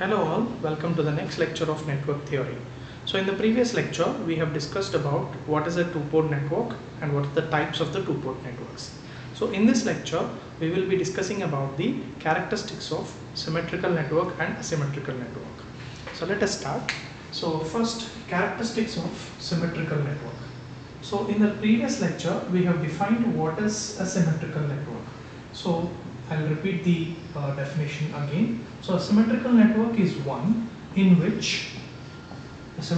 Hello all, welcome to the next lecture of network theory. So in the previous lecture, we have discussed about what is a two-port network and what are the types of the two-port networks. So in this lecture, we will be discussing about the characteristics of symmetrical network and asymmetrical network. So let us start. So first, characteristics of symmetrical network. So in the previous lecture, we have defined what is a symmetrical network. So I'll repeat the definition again. So a symmetrical network is one in which so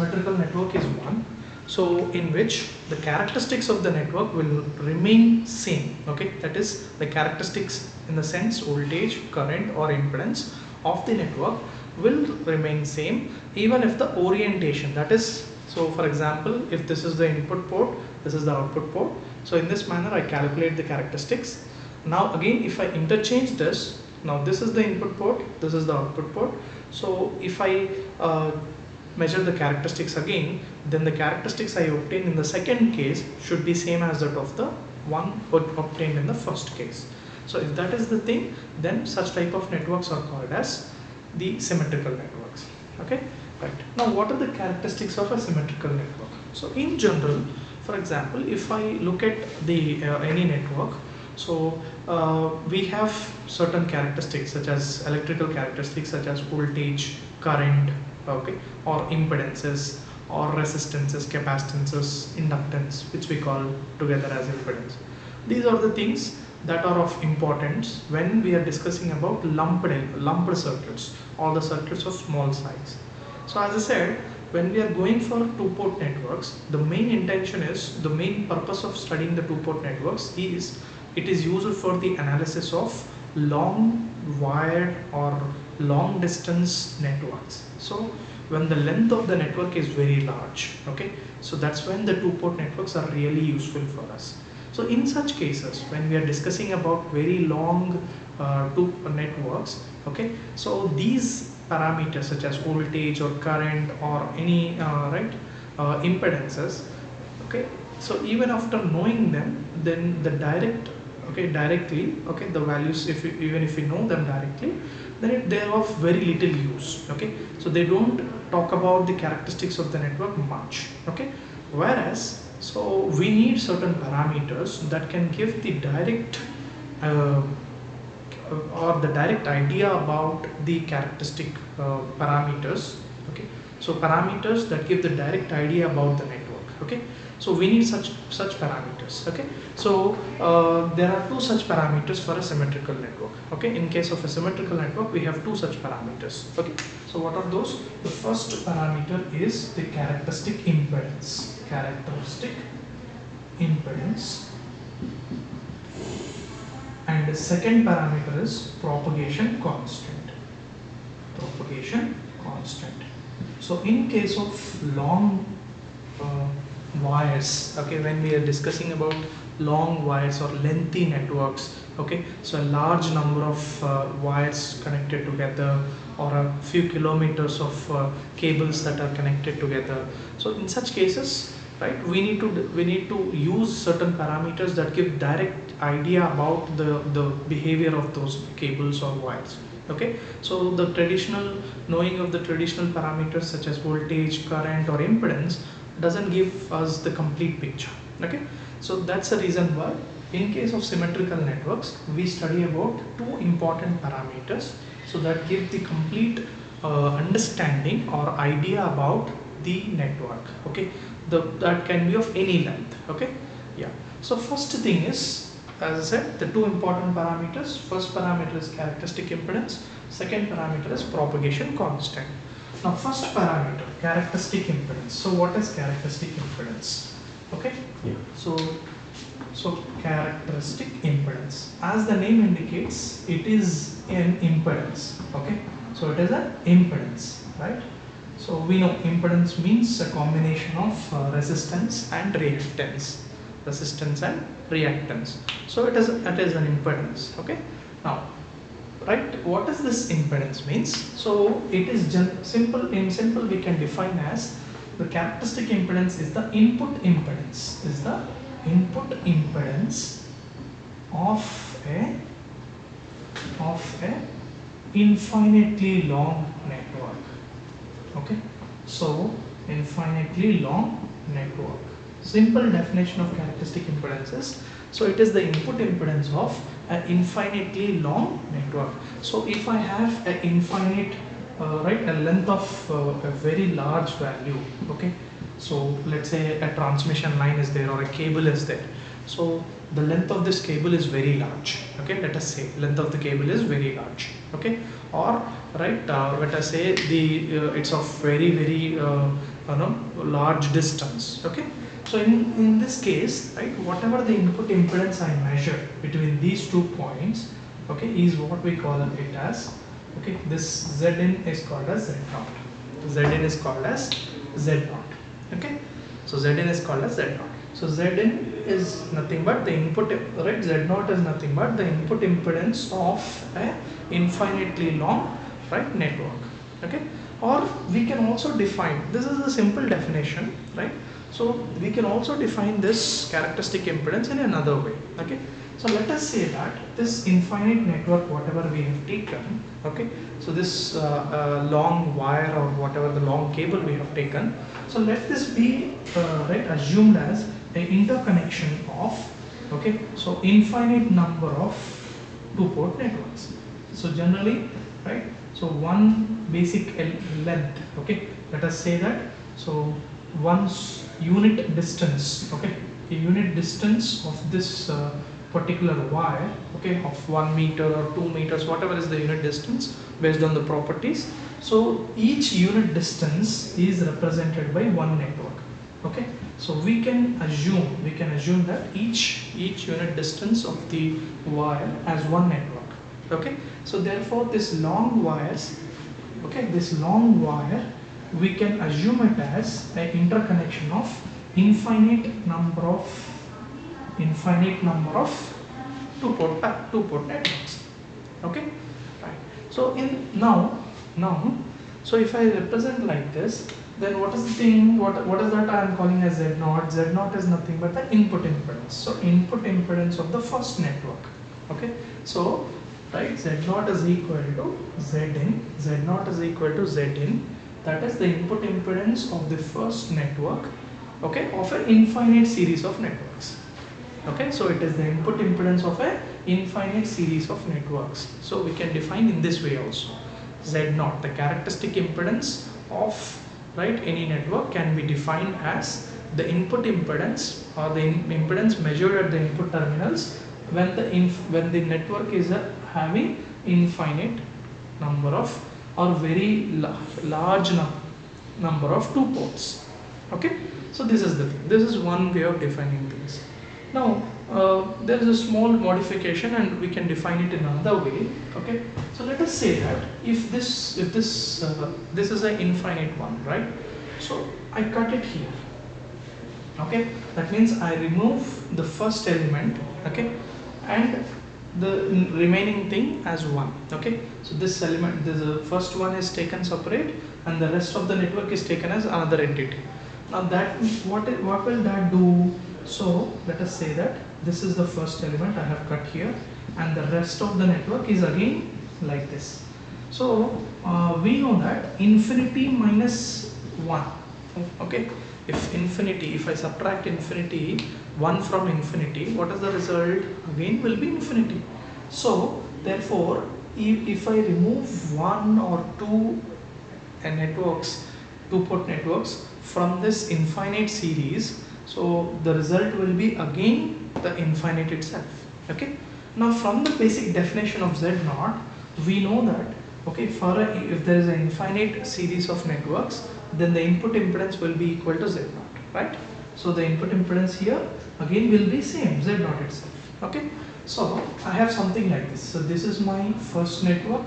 in which the characteristics of the network will remain same. Okay, that is the characteristics in the sense voltage, current or impedance of the network will remain same even if the orientation, that is, so for example, if this is the input port, this is the output port. So in this manner I calculate the characteristics. Now again, if I interchange this, now this is the input port, this is the output port. So if I measure the characteristics again, then the characteristics I obtain in the second case should be same as that of the one obtained in the first case. So if that is the thing, then such type of networks are called as the symmetrical networks. Okay, right. Now what are the characteristics of a symmetrical network? So in general, for example, if I look at the any network, so we have certain characteristics such as electrical characteristics such as voltage, current, okay, or impedances or resistances, capacitances, inductance, which we call together as impedance. These are the things that are of importance when we are discussing about lumped circuits or the circuits of small size. So as I said, when we are going for two-port networks, the main intention is, the main purpose of studying the two-port networks is, it is used for the analysis of long wired or long distance networks. So when the length of the network is very large, okay, so that's when the two-port networks are really useful for us. So in such cases, when we are discussing about very long two networks, okay, so these parameters such as voltage or current or any impedances, okay, so even after knowing them, then the directly, okay, the values, if even if we know them directly, then they are of very little use. Okay, so they don't talk about the characteristics of the network much. Okay, whereas so we need certain parameters that can give the direct or the direct idea about the characteristic parameters. Okay, so parameters that give the direct idea about the network. Okay, so we need such parameters. Okay, so there are two such parameters for a symmetrical network. Okay, in case of a symmetrical network, we have two such parameters. Okay, so what are those? The first parameter is the characteristic impedance. And the second parameter is propagation constant. So in case of long wires, okay, when we are discussing about long wires or lengthy networks, okay, so a large number of wires connected together or a few kilometers of cables that are connected together. So in such cases, right, we need to use certain parameters that give direct idea about the behavior of those cables or wires. Okay, so the traditional knowing of the traditional parameters such as voltage, current or impedance doesn't give us the complete picture. Okay, so that's the reason why in case of symmetrical networks we study about two important parameters, so that give the complete understanding or idea about the network. Okay, that can be of any length. Okay, yeah. So first thing is, as I said, the two important parameters. First parameter is characteristic impedance, second parameter is propagation constant. Now first parameter, characteristic impedance. So what is characteristic impedance? Okay, yeah. So characteristic impedance, as the name indicates, it is an impedance. Okay, so it is an impedance, right? So we know impedance means a combination of resistance and reactance. So it is an impedance. Okay. Now, right, what does this impedance means? So it is simple. In simple, we can define as the characteristic impedance is the input impedance. Of a infinitely long network. Okay, so infinitely long network. Simple definition of characteristic impedances. So it is the input impedance of an infinitely long network. So if I have an infinite, right, a length of a very large value, okay. So let's say a transmission line is there or a cable is there. So the length of this cable is very large. Okay, let us say length of the cable is very large. Okay, or right, let us say the it's of very large distance. Okay, so in this case, right, whatever the input impedance I measure between these 2 points, okay, is what we call it as, okay, this Zin is called as Z0. Zin is called as Z0. Okay, so Zin is called as Z0. So Zin is nothing but the input, right? Z0 is nothing but the input impedance of a infinitely long, right, network. Okay, or we can also define, this is a simple definition, right? So we can also define this characteristic impedance in another way. Okay, so let us say that this infinite network, whatever we have taken, okay, so this long wire or whatever the long cable we have taken, so let this be right, assumed as an interconnection of, okay, so infinite number of two-port networks. So generally, right, so one basic length, okay, let us say that, so one's unit distance, okay, a unit distance of this particular wire, okay, of 1 meter or 2 meters, whatever is the unit distance based on the properties. So each unit distance is represented by one network. Okay, so we can assume that each unit distance of the wire has one network. Okay, so therefore this long wires, okay, this long wire, we can assume it as an interconnection of infinite number of two-port networks. Okay, right. So in now, so if I represent like this, then what is the thing? What is that I am calling as Z0? Z0 is nothing but the input impedance. So input impedance of the first network. Okay, so right, Z0 is equal to Zin. Z0 is equal to Zin. That is the input impedance of the first network. Okay, of an infinite series of networks. Okay, so it is the input impedance of a infinite series of networks. So we can define in this way also. Z0, the characteristic impedance of, right, any network can be defined as the input impedance or the impedance measured at the input terminals when the network is having infinite number of or very large number of two ports. Okay, so this is the thing. This is one way of defining things. Now there is a small modification and we can define it in another way. Okay, so let us say that if this is an infinite one, right? So I cut it here. Okay, that means I remove the first element, okay, and the remaining thing as one. Okay, so this element, the first one is taken separate and the rest of the network is taken as another entity. Now that what will that do? So let us say that this is the first element I have cut here and the rest of the network is again like this. So we know that infinity minus 1, okay, if I subtract infinity 1 from infinity, what is the result? Again will be infinity. So therefore if I remove one or two networks, two-port networks from this infinite series, so the result will be again the infinite itself. Okay, now from the basic definition of Z0, we know that, okay, if there is an infinite series of networks, then the input impedance will be equal to Z0, right? So the input impedance here again will be same, Z0 itself. Okay, so I have something like this. So this is my first network.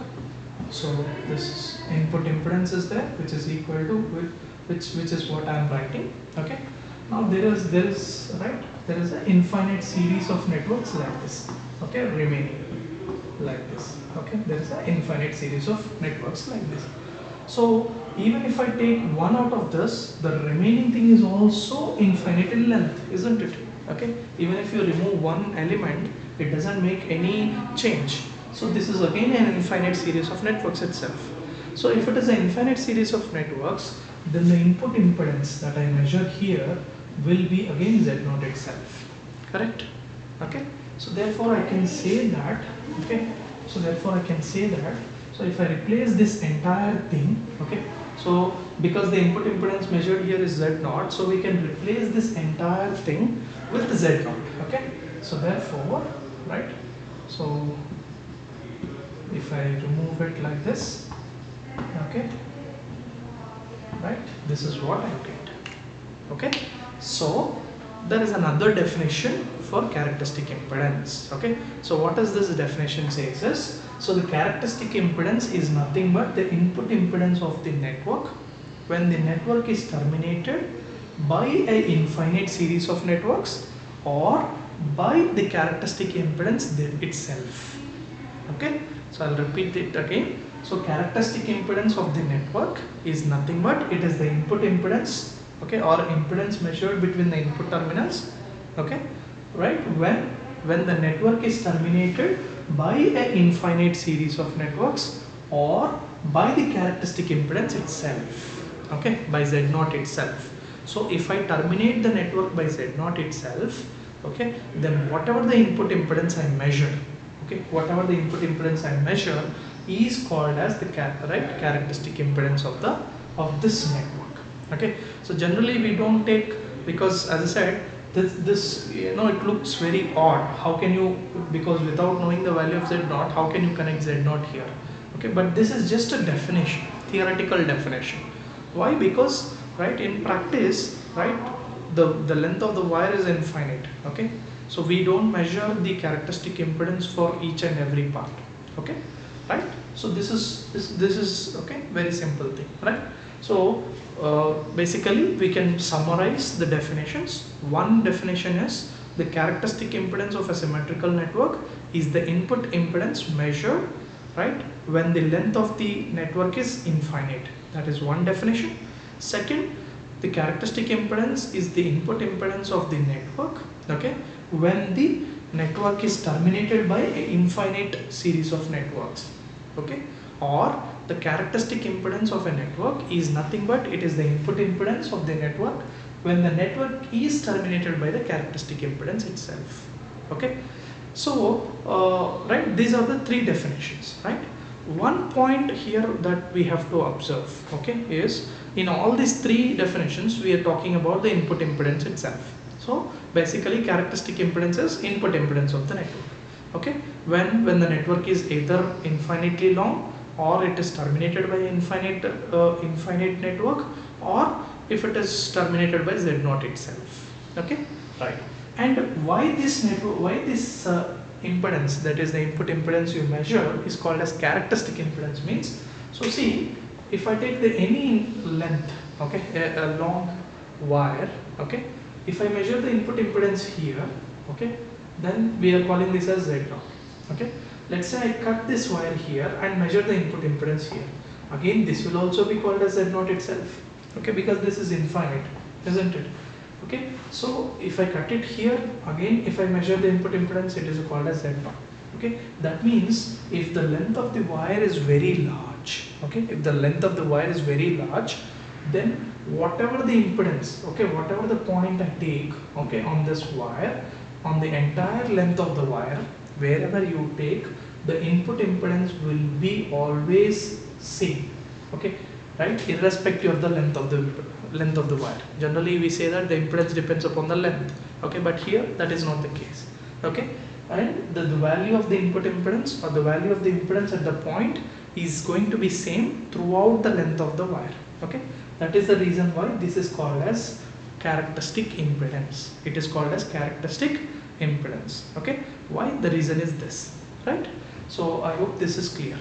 So this input impedance is there, which is equal to which is what I am writing. Okay, now there is an infinite series of networks like this. Okay, remaining like this. Okay, there is an infinite series of networks like this. So even if I take one out of this, the remaining thing is also infinite in length, isn't it? Okay, even if you remove one element, it doesn't make any change. So this is again an infinite series of networks itself. So if it is an infinite series of networks, then the input impedance that I measure here will be again Z0 itself. Correct? Okay. So therefore I can say that, okay, so therefore I can say that, so if I replace this entire thing, okay, so because the input impedance measured here is Z0, so we can replace this entire thing with Z0, okay. So therefore, right, so if I remove it like this, okay, right, this is what I get, okay. So there is another definition for characteristic impedance, okay. So what does this definition says is, so the characteristic impedance is nothing but the input impedance of the network when the network is terminated by an infinite series of networks or by the characteristic impedance itself, okay. So I'll repeat it again. So characteristic impedance of the network is nothing but it is the input impedance, okay, or impedance measured between the input terminals, okay, right, when the network is terminated by an infinite series of networks or by the characteristic impedance itself, okay, by Z0 itself. So if I terminate the network by Z0 itself, okay, then whatever the input impedance I measure, okay, whatever the input impedance I measure is called as the characteristic impedance of this network, okay. So generally we don't take, because as I said, this you know, it looks very odd. How can you, because without knowing the value of Z0, how can you connect Z0 here, okay. But this is just a definition, theoretical definition. Why? Because right, in practice, right, the length of the wire is infinite, okay. So we don't measure the characteristic impedance for each and every part, okay, right. So this is okay, very simple thing, right. So basically we can summarize the definitions. One definition is the characteristic impedance of a symmetrical network is the input impedance measured, right, when the length of the network is infinite. That is one definition. Second, the characteristic impedance is the input impedance of the network, okay, when the network is terminated by an infinite series of networks, okay, or the characteristic impedance of a network is nothing but it is the input impedance of the network when the network is terminated by the characteristic impedance itself, okay. So right, these are the three definitions, right. One point here that we have to observe, okay, is in all these three definitions we are talking about the input impedance itself. So basically characteristic impedance is input impedance of the network, okay, when the network is either infinitely long or it is terminated by infinite network, or if it is terminated by Z0 itself, okay, right. And why this network, why this impedance, that is the input impedance you measure, is called as characteristic impedance means, so see, if I take the any length, okay, a long wire, okay, if I measure the input impedance here, okay, then we are calling this as Z0, okay. Let's say I cut this wire here and measure the input impedance here, again this will also be called as Z0 itself, okay, because this is infinite, isn't it, okay. So if I cut it here, again if I measure the input impedance, it is called as Z0, okay. That means if the length of the wire is very large, okay, if the length of the wire is very large, then whatever the impedance, okay, whatever the point I take, okay, on this wire, on the entire length of the wire, wherever you take, the input impedance will be always same, okay, right, irrespective of the length of the wire. Generally we say that the impedance depends upon the length, okay, but here that is not the case, okay. And the value of the input impedance or the value of the impedance at the point is going to be same throughout the length of the wire, okay. That is the reason why this is called as characteristic impedance. It is called as characteristic impedance, okay. Why? The reason is this, right. So I hope this is clear,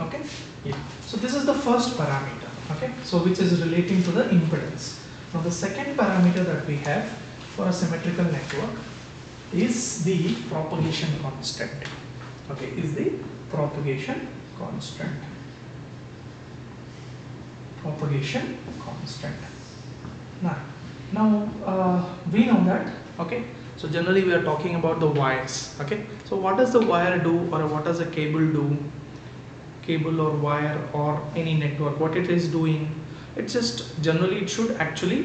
okay. Yeah. So this is the first parameter, okay, so which is relating to the impedance. Now the second parameter that we have for a symmetrical network is the propagation constant, okay, is the propagation constant. Propagation constant. Now we know that, okay, so generally we are talking about the wires, okay. So what does the wire do, or what does a cable do? cable or wire or any network, what it is doing, it just generally it should actually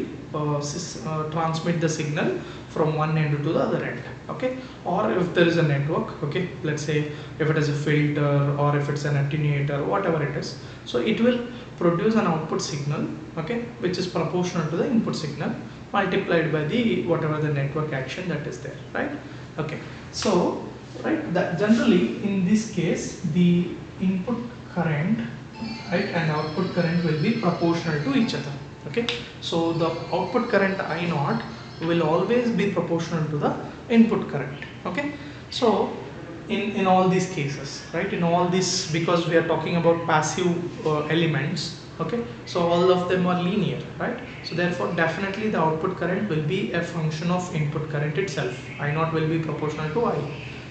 transmit the signal from one end to the other end. Okay, or if there is a network, okay, let's say if it is a filter or if it's an attenuator, whatever it is, so it will produce an output signal, okay, which is proportional to the input signal multiplied by the whatever the network action that is there, right? Okay, so right, that generally in this case the input current, right, and output current will be proportional to each other. Okay, so the output current I naught will always be proportional to the input current. Okay, so in all these cases, right, in all this, because we are talking about passive elements, okay, so all of them are linear, right, so therefore definitely the output current will be a function of input current itself. I naught will be proportional to I.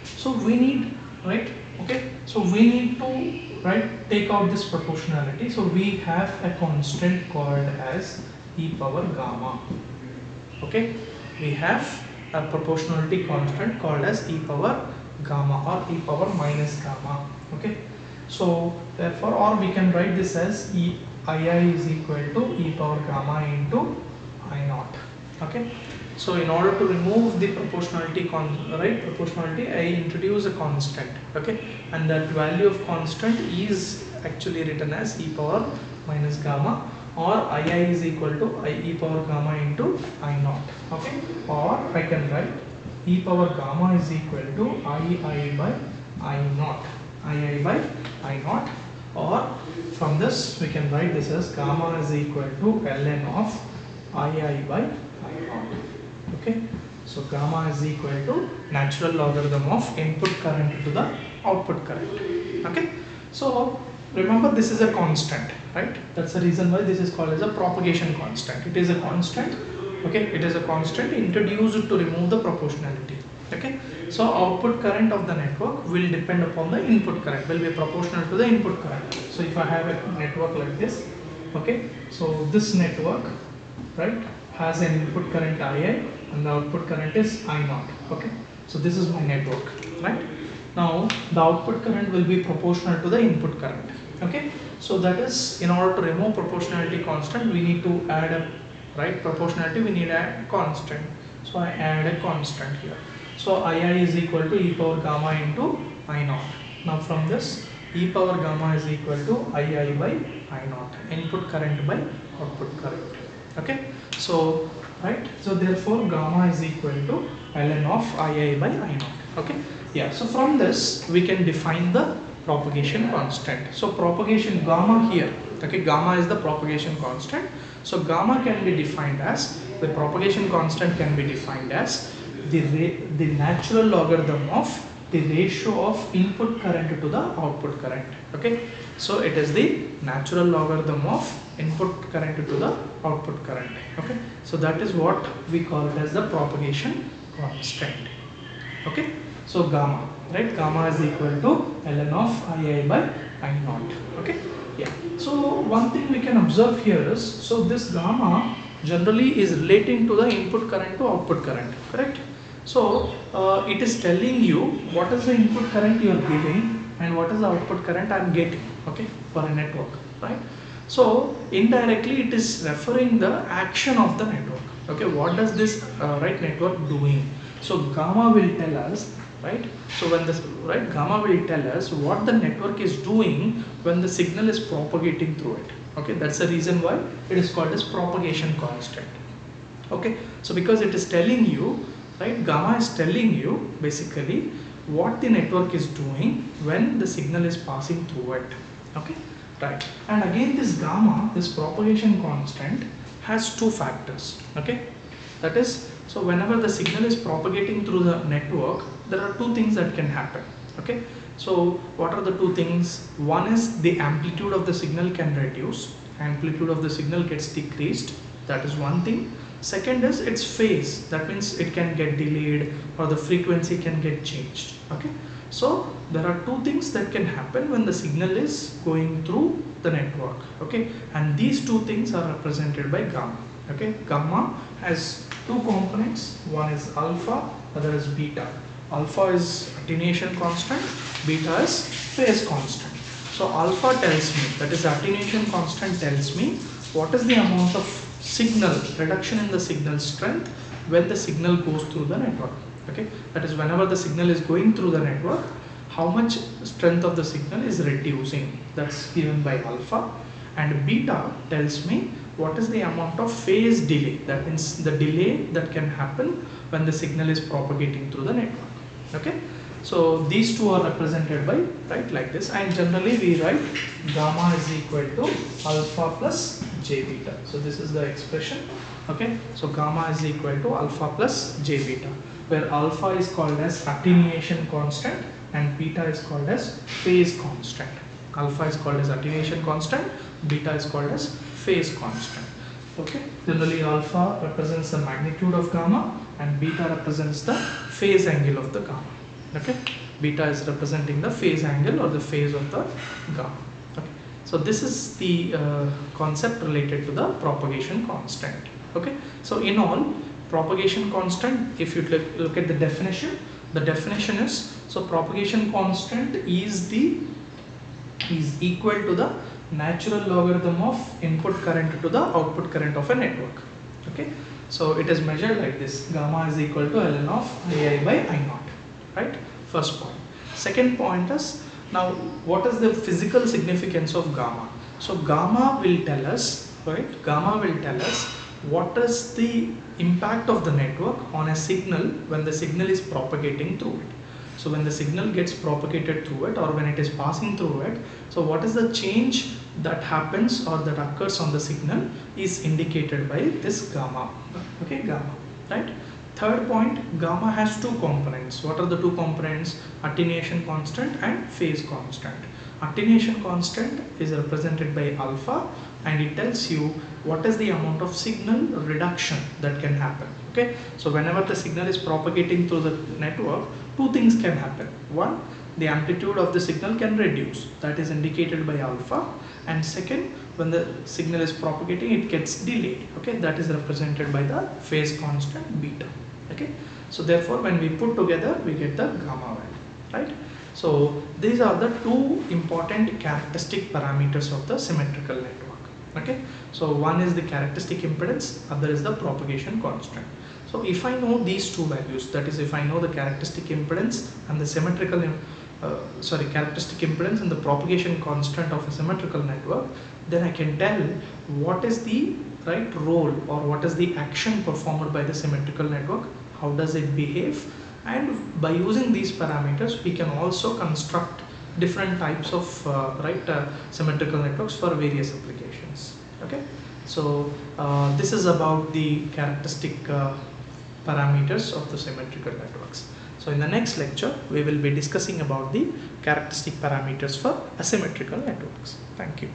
So we need, right, okay, so we need to, right, take out this proportionality. So we have a constant called as e power gamma. Okay, we have a proportionality constant called as e power gamma or e power minus gamma. Okay, so therefore, or we can write this as ii is equal to e power gamma into I naught. Okay, so in order to remove the proportionality proportionality, I introduce a constant. Okay, and that value of constant is actually written as e power minus gamma, or ii is equal to e power gamma into I naught. Okay, or I can write e power gamma is equal to ii by I naught, ii by I naught, or from this we can write this as gamma is equal to ln of ii by I naught. Okay, so gamma is equal to natural logarithm of input current to the output current. Okay, so remember this is a constant, right? That's the reason why this is called as a propagation constant. It is a constant. Okay, it is a constant introduced to remove the proportionality. Okay, so output current of the network will depend upon the input current, will be proportional to the input current. So if I have a network like this, okay, so this network, right, has an input current II and the output current is I naught. Okay, so this is my network, right? Now the output current will be proportional to the input current. Okay, so that is, in order to remove proportionality constant, we need to add a, right, proportionality, we need a constant. So I add a constant here. So ii is equal to e power gamma into I naught. Now from this, e power gamma is equal to ii by I naught, input current by output current. Okay, so right, so therefore gamma is equal to ln of ii by I naught. Okay, yeah, so from this we can define the propagation constant. So propagation gamma here, okay, gamma is the propagation constant. So gamma can be defined as, the propagation constant can be defined as the natural logarithm of the ratio of input current to the output current. Okay, so it is the natural logarithm of input current to the output current. Okay, so that is what we call it as the propagation constant. Okay, so gamma, right, gamma is equal to ln of ii by I naught. Okay, yeah, so one thing we can observe here is, so this gamma generally is relating to the input current to output current, correct? So it is telling you what is the input current you are giving and what is the output current I am getting, okay, for a network, right? So indirectly it is referring the action of the network. Okay, what does this right network doing? So gamma will tell us, right? So when this, right, gamma will tell us what the network is doing when the signal is propagating through it. Okay, that's the reason why it is called as propagation constant. Okay, so because it is telling you, right, gamma is telling you basically what the network is doing when the signal is passing through it. Okay, right, and again this gamma, this propagation constant, has two factors. Okay, that is, so whenever the signal is propagating through the network, there are two things that can happen. Okay, so what are the two things? One is the amplitude of the signal can reduce, amplitude of the signal gets decreased, that is one thing. Second is its phase, that means it can get delayed or the frequency can get changed. Okay, so there are two things that can happen when the signal is going through the network. Okay, and these two things are represented by gamma. Okay, gamma has two components, one is alpha, other is beta. Alpha is attenuation constant, beta is phase constant. So alpha tells me, that is attenuation constant, tells me what is the amount of signal, reduction in the signal strength when the signal goes through the network. Okay, that is whenever the signal is going through the network, how much strength of the signal is reducing, that's given by alpha. And beta tells me what is the amount of phase delay, that means the delay that can happen when the signal is propagating through the network. Okay, so these two are represented by, right, like this, and generally we write gamma is equal to alpha plus j beta. So this is the expression. Okay, so gamma is equal to alpha plus j beta, where alpha is called as attenuation constant and beta is called as phase constant. Alpha is called as attenuation constant, beta is called as phase constant. Okay, generally alpha represents the magnitude of gamma and beta represents the phase angle of the gamma. Okay, beta is representing the phase angle or the phase of the gamma. Okay, so this is the concept related to the propagation constant. Okay, so in all, propagation constant, if you look at the definition is, so propagation constant is equal to the natural logarithm of input current to the output current of a network. Okay, so it is measured like this: gamma is equal to ln of Ai by I naught. Right, first point. Second point is, now what is the physical significance of gamma? So gamma will tell us, right, gamma will tell us what is the impact of the network on a signal when the signal is propagating through it. So when the signal gets propagated through it or when it is passing through it, so what is the change that happens or that occurs on the signal is indicated by this gamma. Okay, gamma, right? Third point, gamma has two components. What are the two components? Attenuation constant and phase constant. Attenuation constant is represented by alpha and it tells you what is the amount of signal reduction that can happen. Okay, so whenever the signal is propagating through the network, two things can happen. One, the amplitude of the signal can reduce, that is indicated by alpha, and second, when the signal is propagating, it gets delayed. Okay, that is represented by the phase constant beta. Okay, so therefore when we put together we get the gamma value, right? So these are the two important characteristic parameters of the symmetrical network. Okay, so one is the characteristic impedance, other is the propagation constant. So if I know these two values, that is if I know the characteristic impedance and the characteristic impedance and the propagation constant of a symmetrical network, then I can tell what is the right role or what is the action performed by the symmetrical network, how does it behave, and by using these parameters we can also construct different types of symmetrical networks for various applications. Okay, so this is about the characteristic parameters of the symmetrical networks. So in the next lecture we will be discussing about the characteristic parameters for asymmetrical networks. Thank you.